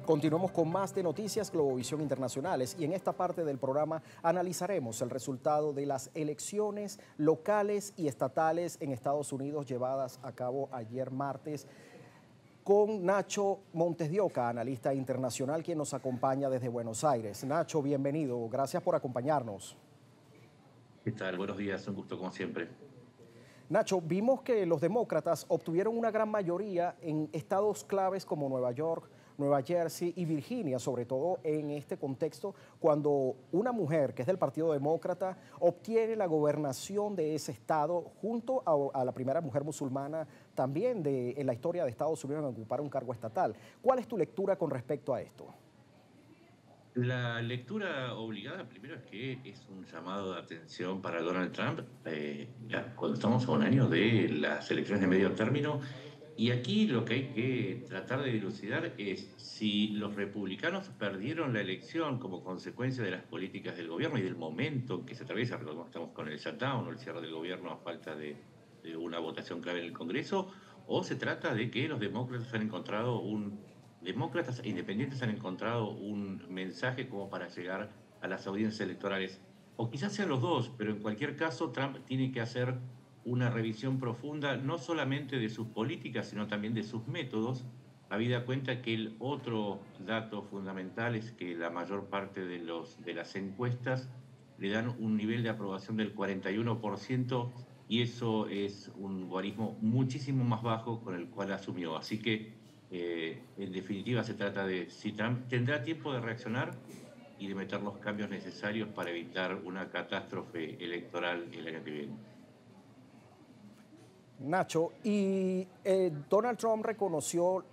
Continuamos con más de Noticias Globovisión Internacionales y en esta parte del programa analizaremos el resultado de las elecciones locales y estatales en Estados Unidos llevadas a cabo ayer martes con Nacho Montes de Oca, analista internacional, quien nos acompaña desde Buenos Aires. Nacho, bienvenido. Gracias por acompañarnos. ¿Qué tal? Buenos días, un gusto como siempre. Nacho, vimos que los demócratas obtuvieron una gran mayoría en estados claves como Nueva York, Nueva Jersey y Virginia, sobre todo en este contexto, cuando una mujer que es del Partido Demócrata obtiene la gobernación de ese estado junto a la primera mujer musulmana también en la historia de Estados Unidos en ocupar un cargo estatal. ¿Cuál es tu lectura con respecto a esto? La lectura obligada primero es que es un llamado de atención para Donald Trump, cuando estamos a un año de las elecciones de medio término, y aquí lo que hay que tratar de dilucidar es si los republicanos perdieron la elección como consecuencia de las políticas del gobierno y del momento en que se atraviesa. Recordemos que estamos con el shutdown o el cierre del gobierno a falta de una votación clave en el Congreso, o se trata de que los demócratas e independientes han encontrado un mensaje como para llegar a las audiencias electorales. O quizás sean los dos, pero en cualquier caso Trump tiene que hacer una revisión profunda, no solamente de sus políticas, sino también de sus métodos, habida cuenta que el otro dato fundamental es que la mayor parte de las encuestas le dan un nivel de aprobación del 41%, y eso es un guarismo muchísimo más bajo con el cual asumió. Así que, en definitiva, se trata de si Trump tendrá tiempo de reaccionar y de meter los cambios necesarios para evitar una catástrofe electoral el año que viene. Nacho, y Donald Trump reconoció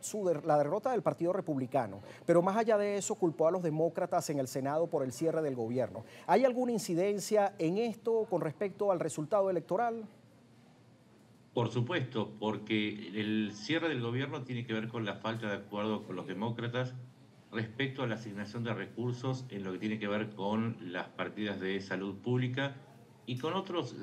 la derrota del Partido Republicano, pero más allá de eso culpó a los demócratas en el Senado por el cierre del gobierno. ¿Hay alguna incidencia en esto con respecto al resultado electoral? Por supuesto, porque el cierre del gobierno tiene que ver con la falta de acuerdo con los demócratas respecto a la asignación de recursos en lo que tiene que ver con las partidas de salud pública y con otras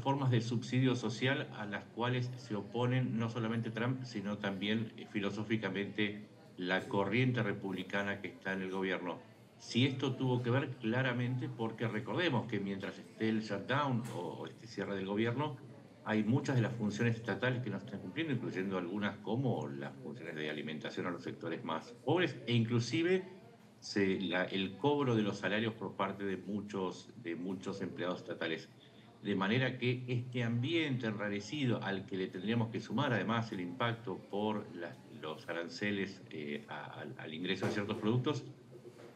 formas de subsidio social a las cuales se oponen no solamente Trump, sino también filosóficamente la corriente republicana que está en el gobierno. Si esto tuvo que ver claramente porque recordemos que mientras esté el shutdown o este cierre del gobierno, hay muchas de las funciones estatales que no están cumpliendo, incluyendo algunas como las funciones de alimentación a los sectores más pobres e inclusive el cobro de los salarios por parte de muchos empleados estatales. De manera que este ambiente enrarecido al que le tendríamos que sumar además el impacto por los aranceles al ingreso de ciertos productos,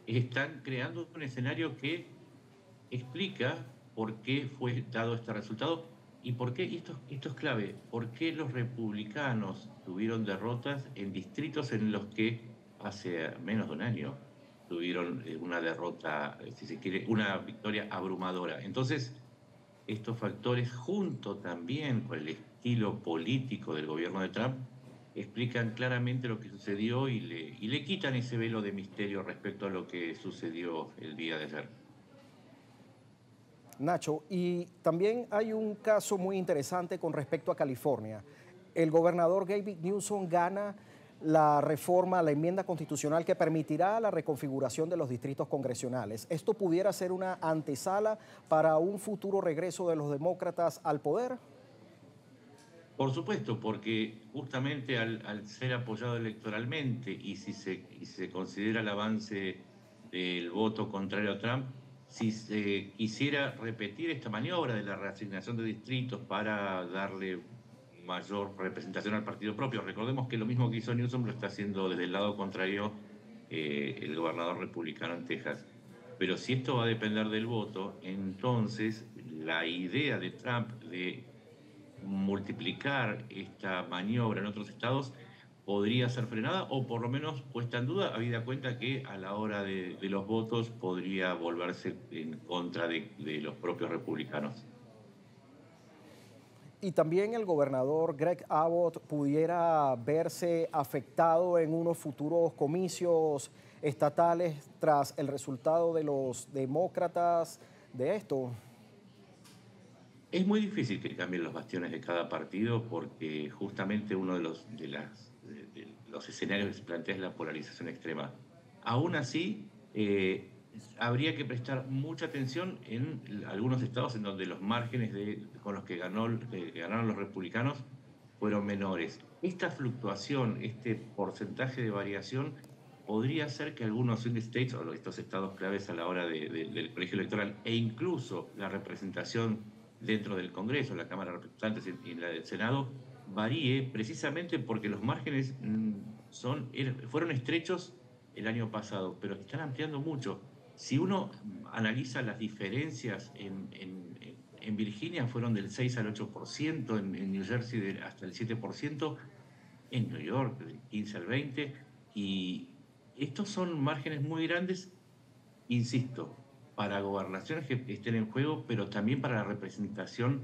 están creando un escenario que explica por qué fue dado este resultado y por qué, y esto es clave, por qué los republicanos tuvieron derrotas en distritos en los que hace menos de un año tuvieron una derrota, si se quiere, una victoria abrumadora. Entonces, estos factores, junto también con el estilo político del gobierno de Trump, explican claramente lo que sucedió y le quitan ese velo de misterio respecto a lo que sucedió el día de ayer. Nacho, y también hay un caso muy interesante con respecto a California. El gobernador Gavin Newsom gana la reforma, la enmienda constitucional que permitirá la reconfiguración de los distritos congresionales. ¿Esto pudiera ser una antesala para un futuro regreso de los demócratas al poder? Por supuesto, porque justamente al ser apoyado electoralmente y si se considera el avance del voto contrario a Trump, si se quisiera repetir esta maniobra de la reasignación de distritos para darle mayor representación al partido propio, recordemos que lo mismo que hizo Newsom lo está haciendo desde el lado contrario el gobernador republicano en Texas. Pero si esto va a depender del voto, entonces la idea de Trump de multiplicar esta maniobra en otros estados podría ser frenada o por lo menos puesta en duda, habida cuenta que a la hora de los votos podría volverse en contra de los propios republicanos. Y también el gobernador Greg Abbott pudiera verse afectado en unos futuros comicios estatales tras el resultado de los demócratas de esto. Es muy difícil que cambien los bastiones de cada partido porque justamente uno de los escenarios que se plantea es la polarización extrema. Aún así, habría que prestar mucha atención en algunos estados en donde los márgenes con los que ganaron los republicanos fueron menores. Esta fluctuación, este porcentaje de variación, podría hacer que algunos swing states, o estos estados claves a la hora del colegio electoral, e incluso la representación dentro del Congreso, la Cámara de Representantes y la del Senado, varíe precisamente porque los márgenes fueron estrechos el año pasado, pero están ampliando mucho. Si uno analiza las diferencias en Virginia fueron del 6 al 8%, en New Jersey hasta el 7%, en New York del 15 al 20%, y estos son márgenes muy grandes, insisto, para gobernaciones que estén en juego, pero también para la representación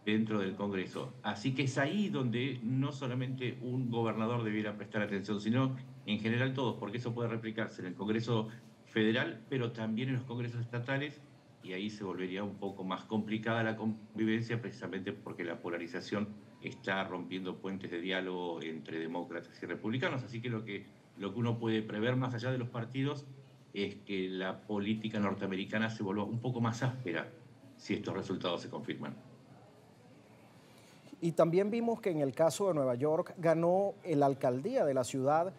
dentro del Congreso. Así que es ahí donde no solamente un gobernador debiera prestar atención, sino en general todos, porque eso puede replicarse en el Congreso federal, pero también en los congresos estatales, y ahí se volvería un poco más complicada la convivencia, precisamente porque la polarización está rompiendo puentes de diálogo entre demócratas y republicanos. Así que lo que uno puede prever más allá de los partidos es que la política norteamericana se vuelva un poco más áspera si estos resultados se confirman. Y también vimos que en el caso de Nueva York ganó la alcaldía de la ciudad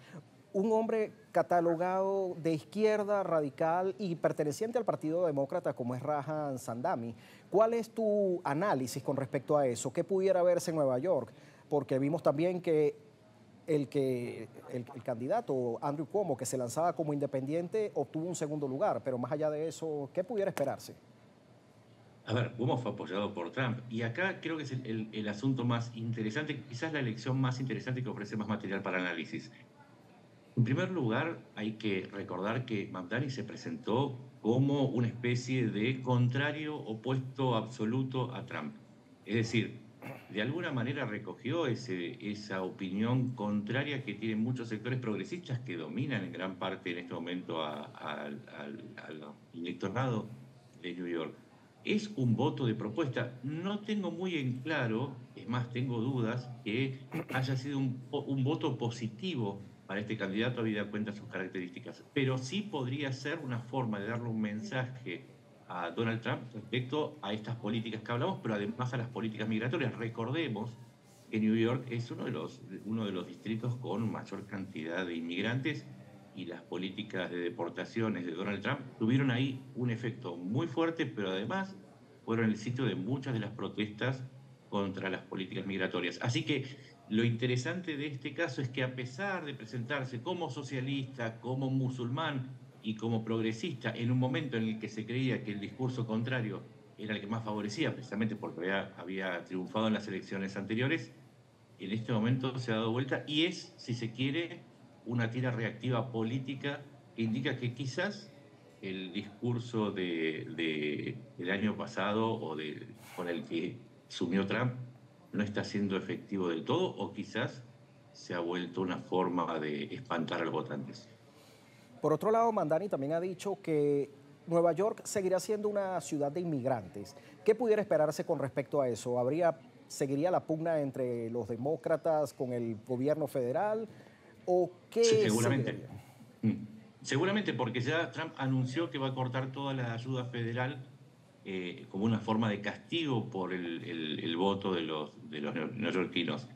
un hombre catalogado de izquierda radical y perteneciente al Partido Demócrata como es Rajan Sandami. ¿Cuál es tu análisis con respecto a eso? ¿Qué pudiera verse en Nueva York? Porque vimos también que el candidato Andrew Cuomo, que se lanzaba como independiente, obtuvo un segundo lugar, pero más allá de eso, ¿qué pudiera esperarse? A ver, Cuomo fue apoyado por Trump, y acá creo que es el asunto más interesante, quizás la elección más interesante que ofrece más material para análisis. En primer lugar, hay que recordar que Mamdani se presentó como una especie de contrario opuesto absoluto a Trump. Es decir, de alguna manera recogió esa opinión contraria que tienen muchos sectores progresistas que dominan en gran parte en este momento al electorado de New York. Es un voto de propuesta. No tengo muy en claro, es más, tengo dudas, que haya sido un voto positivo para este candidato, habida cuenta sus características. Pero sí podría ser una forma de darle un mensaje a Donald Trump respecto a estas políticas que hablamos, pero además a las políticas migratorias. Recordemos que New York es uno de los distritos con mayor cantidad de inmigrantes, y las políticas de deportaciones de Donald Trump tuvieron ahí un efecto muy fuerte, pero además fueron el sitio de muchas de las protestas contra las políticas migratorias. Así que lo interesante de este caso es que, a pesar de presentarse como socialista, como musulmán y como progresista en un momento en el que se creía que el discurso contrario era el que más favorecía, precisamente porque había triunfado en las elecciones anteriores, en este momento se ha dado vuelta y es, si se quiere, una tira reactiva política que indica que quizás el discurso del año pasado con el que sumió Trump no está siendo efectivo del todo, o quizás se ha vuelto una forma de espantar a los votantes. Por otro lado, Mamdani también ha dicho que Nueva York seguirá siendo una ciudad de inmigrantes. ¿Qué pudiera esperarse con respecto a eso? ¿Seguiría la pugna entre los demócratas con el gobierno federal? ¿O Sí, qué seguramente. seguiría? Seguramente, porque ya Trump anunció que va a cortar toda la ayuda federal como una forma de castigo por el voto de los neoyorquinos.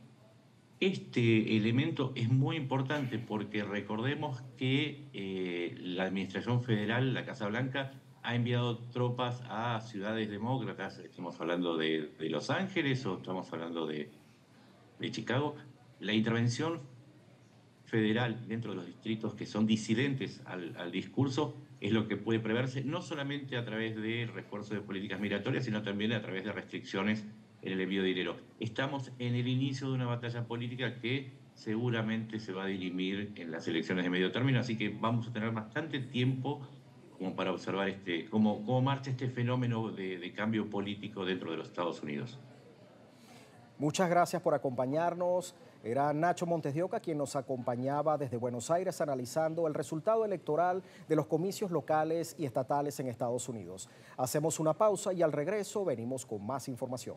Este elemento es muy importante porque recordemos que la administración federal, la Casa Blanca, ha enviado tropas a ciudades demócratas. Estamos hablando de Los Ángeles o estamos hablando de Chicago. La intervención federal dentro de los distritos que son disidentes al discurso es lo que puede preverse, no solamente a través de refuerzo de políticas migratorias, sino también a través de restricciones en el envío de dinero. Estamos en el inicio de una batalla política que seguramente se va a dirimir en las elecciones de medio término, así que vamos a tener bastante tiempo como para observar cómo marcha este fenómeno de cambio político dentro de los Estados Unidos. Muchas gracias por acompañarnos. Era Nacho Montes de Oca quien nos acompañaba desde Buenos Aires analizando el resultado electoral de los comicios locales y estatales en Estados Unidos. Hacemos una pausa y al regreso venimos con más información.